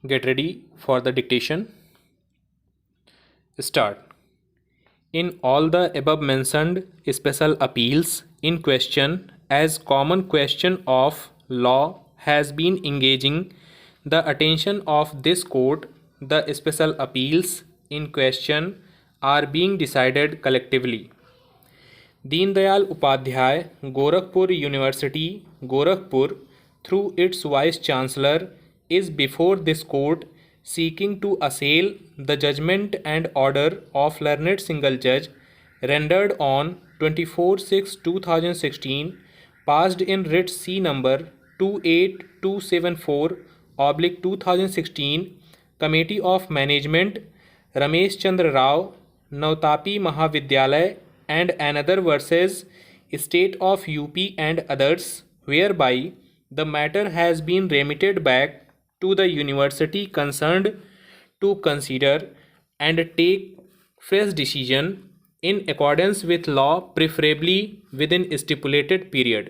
Get ready for the dictation. Start. In all the above mentioned special appeals in question, as common question of law has been engaging the attention of this court, the special appeals in question are being decided collectively. Deendayal Upadhyay Gorakhpur university Gorakhpur through its vice chancellor is before this court seeking to assail the judgment and order of learned single judge rendered on 24/6/2016 passed in writ C number 28274/2016 Committee of Management Ramesh Chandra Rao Navtapi Mahavidyalay and another versus State of UP and others, whereby the matter has been remitted back to the university concerned to consider and take fresh decision in accordance with law, preferably within stipulated period.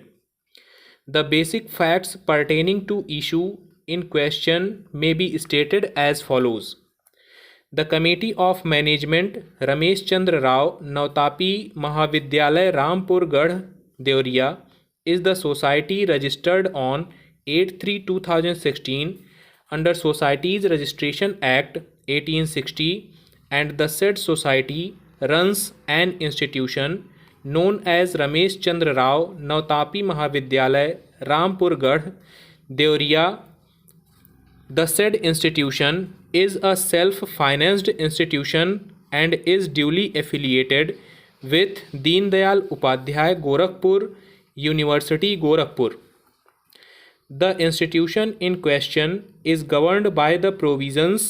The basic facts pertaining to issue in question may be stated as follows. The Committee of Management Ramesh Chandra Rao Navtapi Mahavidyalay Rampur Garh Deoria is the society registered on 8/3/2016 under Societies Registration Act 1860, and the said society runs an institution known as Ramesh Chandra Rao Navtapi Mahavidyalay Rampur Garh Deoria. The said institution is a self-financed institution and is duly affiliated with Deen Dayal Upadhyay Gorakhpur University Gorakhpur. The institution in question is governed by the provisions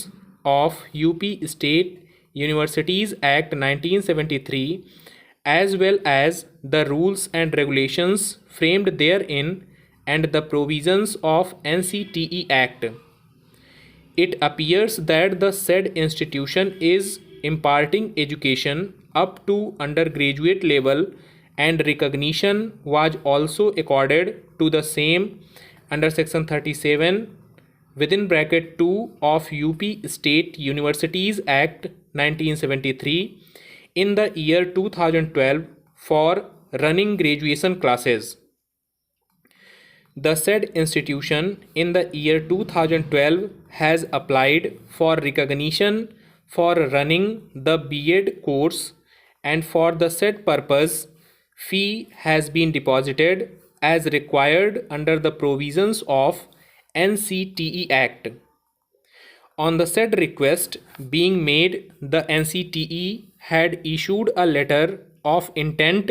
of UP State Universities Act 1973 as well as the rules and regulations framed therein and the provisions of NCTE Act. It appears that the said institution is imparting education up to undergraduate level, and recognition was also accorded to the same under section 37 (2) of UP State Universities Act 1973 in the year 2012 for running graduation classes. The said institution in the year 2012 has applied for recognition for running the B.Ed course, and for the said purpose fee has been deposited as required under the provisions of NCTE Act. On the said request being made, the NCTE had issued a letter of intent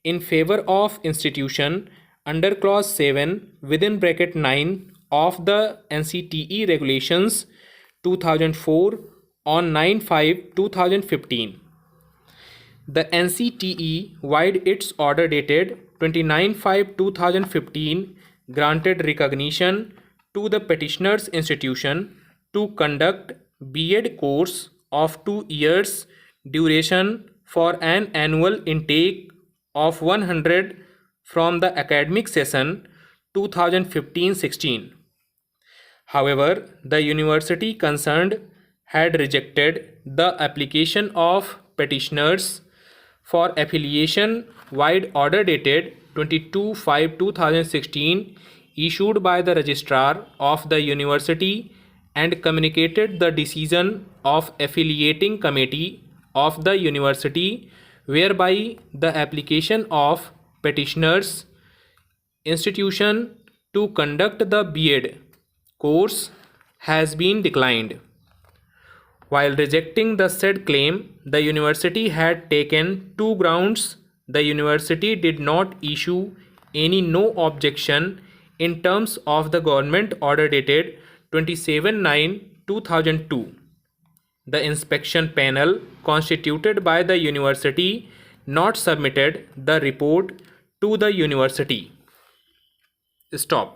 in favor of institution under clause 7 (9) of the NCTE regulations 2004 on 9/5/2015. The NCTE, vide its order dated 29/5/2015, granted recognition to the petitioner's institution to conduct B.Ed course of 2 years duration for an annual intake of 100 from the academic session 2015-16. However, the university concerned had rejected the application of petitioners for affiliation vide order dated 22/5/2016 issued by the registrar of the university and communicated the decision of affiliating committee of the university, whereby the application of petitioners institution to conduct the B.Ed course has been declined. While rejecting the said claim, the university had taken 2 grounds. The university did not issue any no objection in terms of the government order dated 27/9/2002. The inspection panel constituted by the university not submitted the report to the university. Stop.